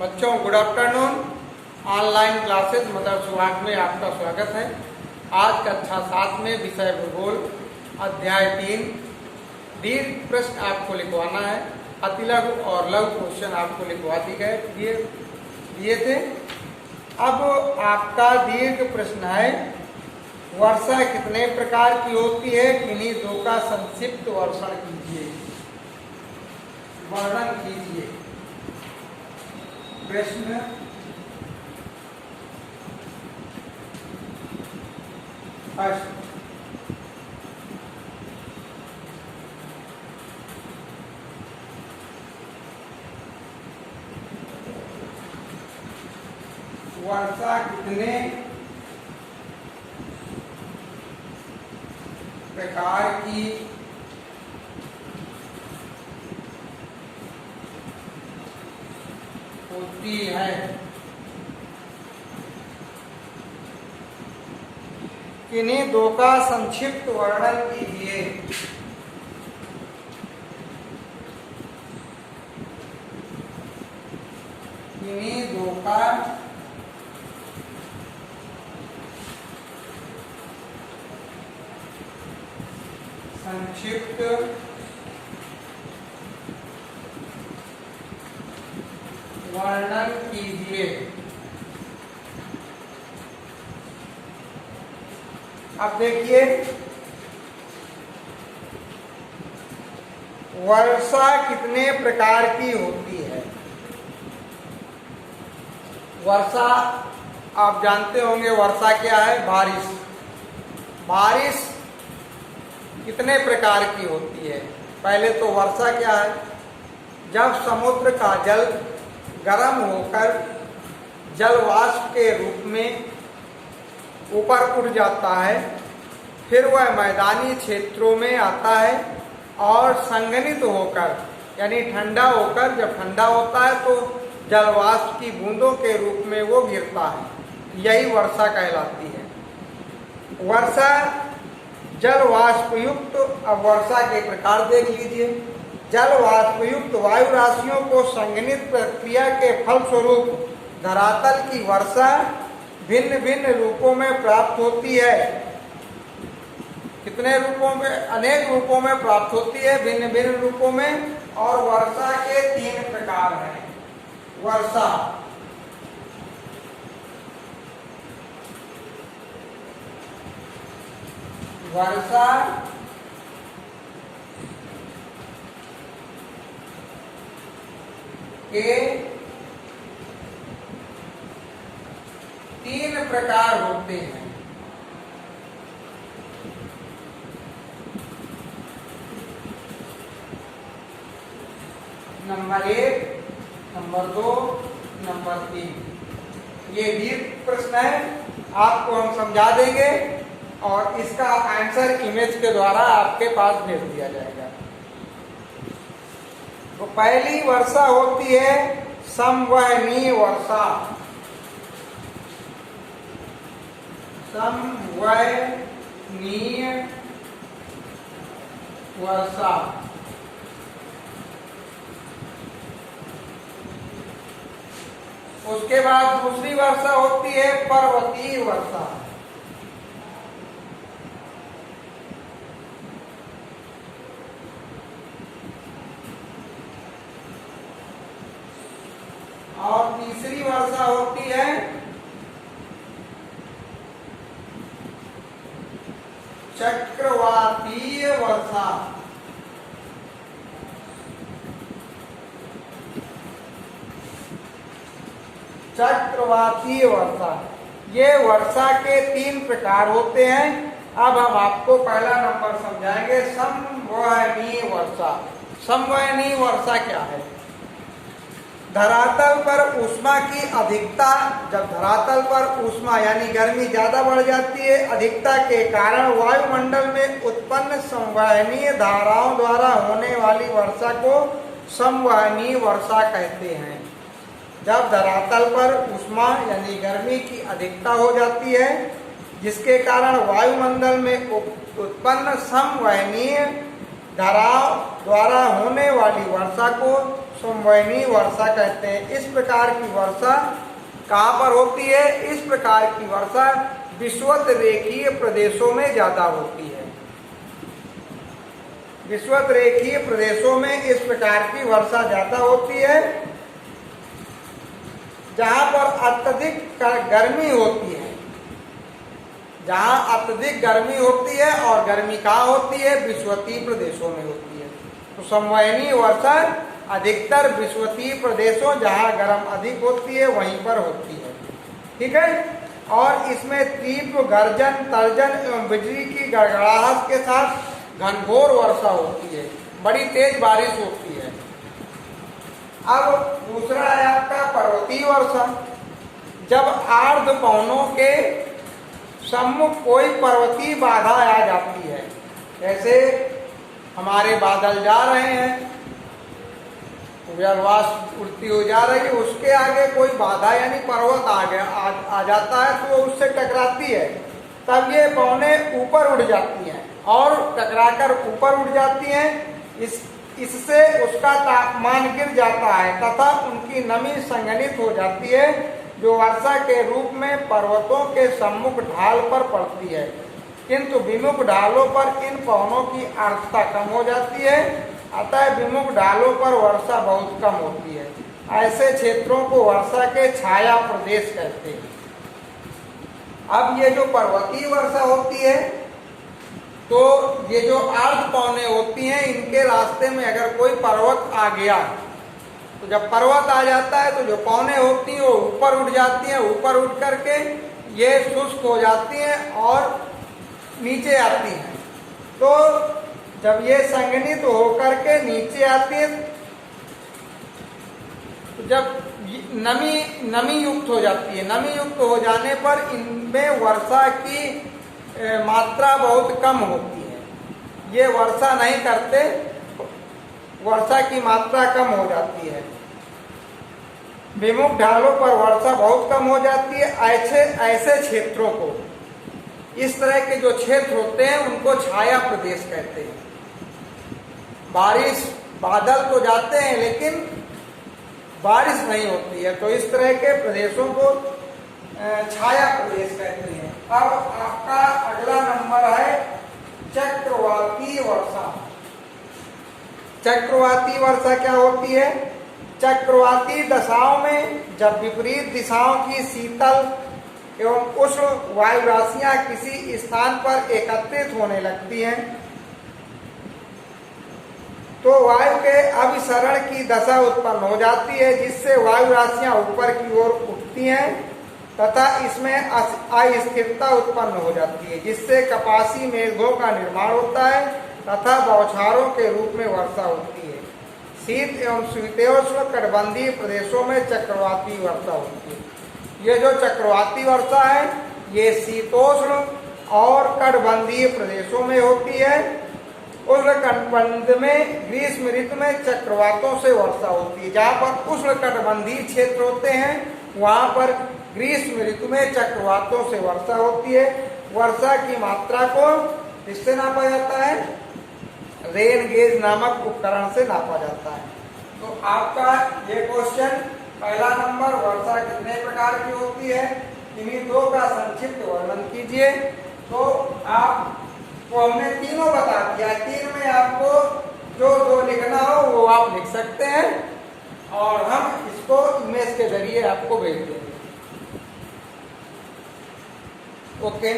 बच्चों good afternoon. Online classes मदरसा सुहाग में आपका स्वागत है। आज कक्षा 7 में विषय भूगोल अध्याय 3 दीर्घ प्रश्न आपको लिखवाना है। अतिलघु और लघु क्वेश्चन आपको लिखवा दिए थे। अब आपका दीर्घ प्रश्न है, वर्षा कितने प्रकार की होती है, किन्हीं दो का संक्षिप्त वर्णन कीजिए। प्रश्न फर्स्ट, वर्षा कितने प्रकार की होती है, किन्हीं दो का संक्षिप्त वर्णन कीजिए। किन्हीं दो का संक्षिप्त वर्णन कीजिए। अब देखिए, वर्षा कितने प्रकार की होती है। वर्षा आप जानते होंगे, वर्षा क्या है? बारिश। बारिश कितने प्रकार की होती है? पहले तो वर्षा क्या है? जब समुद्र का जल गर्म होकर जल वाष्प के रूप में ऊपर उठ जाता है, फिर वह मैदानी क्षेत्रों में आता है और संघनित होकर यानी ठंडा होकर, जब ठंडा होता है तो जल वाष्प की बूंदों के रूप में वो गिरता है। यही वर्षा कहलाती है। वर्षा जल वाष्प युक्त। अब वर्षा के प्रकार देख लीजिए। जल वाष्प युक्त वायु राशियों को संघनित प्रक्रिया के फलस्वरूप धरातल की वर्षा भिन्न भिन्न रूपों में प्राप्त होती है। कितने रूपों में? अनेक रूपों में प्राप्त होती है, भिन्न भिन्न रूपों में। और वर्षा के 3 प्रकार हैं। वर्षा के 3 प्रकार होते हैं। Number 1, number 2, number 3। ये दीर्घ प्रश्न है, आपको हम समझा देंगे और इसका आंसर इमेज के द्वारा आपके पास भेज दिया जाएगा। तो पहली वर्षा होती है समवहनीय वर्षा। समवहनीय वर्षा। उसके बाद दूसरी वर्षा होती है पर्वतीय वर्षा। और तीसरी वर्षा होती है चक्रवातीय वर्षा। चक्रवातीय वर्षा। ये वर्षा के 3 प्रकार होते हैं। अब हम आपको पहला नंबर समझाएंगे, समवहनीय वर्षा। समवहनीय वर्षा क्या है? धरातल पर ऊष्मा की अधिकता। जब धरातल पर ऊष्मा यानी गर्मी ज्यादा बढ़ जाती है, अधिकता के कारण वायुमंडल में उत्पन्न संवहनीय धाराओं द्वारा होने वाली वर्षा को समवहनीय वर्षा कहते हैं। जब धरातल पर ऊष्मा यानी गर्मी की अधिकता हो जाती है, जिसके कारण वायुमंडल में उत्पन्न समवहनीय धाराओं द्वारा होने वाली वर्षा को संवहनीय वर्षा कहते हैं। इस प्रकार की वर्षा कहाँ पर होती है? इस प्रकार की वर्षा विषुवत रेखीय प्रदेशों में ज्यादा होती है। विषुवत रेखीय प्रदेशों में इस प्रकार की वर्षा ज्यादा होती है, जहां पर अत्यधिक गर्मी होती है। जहां अत्यधिक गर्मी होती है, और गर्मी कहाँ होती है? विषुवतीय प्रदेशों में होती है। तो संवहनीय वर्षा अधिकतर विषुवतीय प्रदेशों जहां गर्म अधिक होती है वहीं पर होती है। ठीक है। और इसमें तीव्र गर्जन, तर्जन एवं बिजली की गड़गड़ाहट के साथ घनघोर वर्षा होती है, बड़ी तेज बारिश होती है। अब दूसरा है आपका पर्वतीय वर्षा। जब आर्द्र पवनों के सम्मुख कोई पर्वतीय बाधा आ जाती है, जैसे हमारे बादल जा रहे हैं, जलवाष्प उड़ती हो जा रही है, उसके आगे कोई बाधा यानी पर्वत आ जाता है तो वो उससे टकराती है, तब ये पवनें ऊपर उड़ जाती हैं और टकराकर ऊपर उड़ जाती हैं। इससे उसका तापमान गिर जाता है तथा उनकी नमी संघनित हो जाती है, जो वर्षा के रूप में पर्वतों के सम्मुख ढाल पर पड़ती है। किंतु विमुख ढालों पर इन पवनों की आर्द्रता कम हो जाती है, अतः विमुख ढालों पर वर्षा बहुत कम होती है। ऐसे क्षेत्रों को वर्षा के छाया प्रदेश कहते हैं। अब ये जो पर्वतीय वर्षा होती है, तो ये जो आर्द्र पवनें होती हैं, इनके रास्ते में अगर कोई पर्वत आ गया, तो जब पर्वत आ जाता है तो जो पवनें होती हैं वो ऊपर उठ जाती हैं, ऊपर उठ करके ये शुष्क हो जाती हैं और नीचे आती हैं। तो जब ये संघनित होकर के नीचे आती है, तो जब नमी युक्त हो जाती है, नमी युक्त हो जाने पर इनमें वर्षा की मात्रा बहुत कम होती है। ये वर्षा नहीं करते, वर्षा की मात्रा कम हो जाती है। विमुख ढालों पर वर्षा बहुत कम हो जाती है। ऐसे क्षेत्रों को, इस तरह के जो क्षेत्र होते हैं उनको छाया प्रदेश कहते हैं। बादल तो जाते हैं लेकिन बारिश नहीं होती है, तो इस तरह के प्रदेशों को छाया प्रदेश कहते हैं। अब आपका अगला नंबर है चक्रवातीय वर्षा। चक्रवातीय वर्षा क्या होती है? चक्रवातीय दशाओं में जब विपरीत दिशाओं की शीतल एवं उष्ण वायु राशियां किसी स्थान पर एकत्रित होने लगती हैं, तो वायु के अभिसरण की दशा उत्पन्न हो जाती है, जिससे वायु राशियां ऊपर की ओर उठती हैं तथा इसमें अस्थिरता उत्पन्न हो जाती है, जिससे कपासी मेघों का निर्माण होता है तथा बौछारों के रूप में वर्षा होती है। शीत एवं शीतोष्ण कटिबंधीय प्रदेशों में चक्रवाती वर्षा होती है। ये जो चक्रवाती वर्षा है ये शीतोष्ण और कटिबंधीय प्रदेशों में होती है। उष्ण कटिबंध में ग्रीष्म ऋतु में चक्रवातों से वर्षा होती है। जहाँ पर उष्ण कटिबंधीय क्षेत्र होते हैं वहाँ पर ग्रीष्म ऋतु में चक्रवातों से वर्षा होती है। वर्षा की मात्रा को किससे नापा जाता है? रेन गेज नामक उपकरण से नापा जाता है। तो आपका ये क्वेश्चन पहला नंबर, वर्षा कितने प्रकार की होती है, इन्हीं दो का संक्षिप्त वर्णन कीजिए। तो आपको हमने तीनों बता दिया, तीन में आपको जो जो लिखना हो वो आप लिख सकते हैं और हम इसको इमेज के जरिए आपको भेज देंगे। ओके।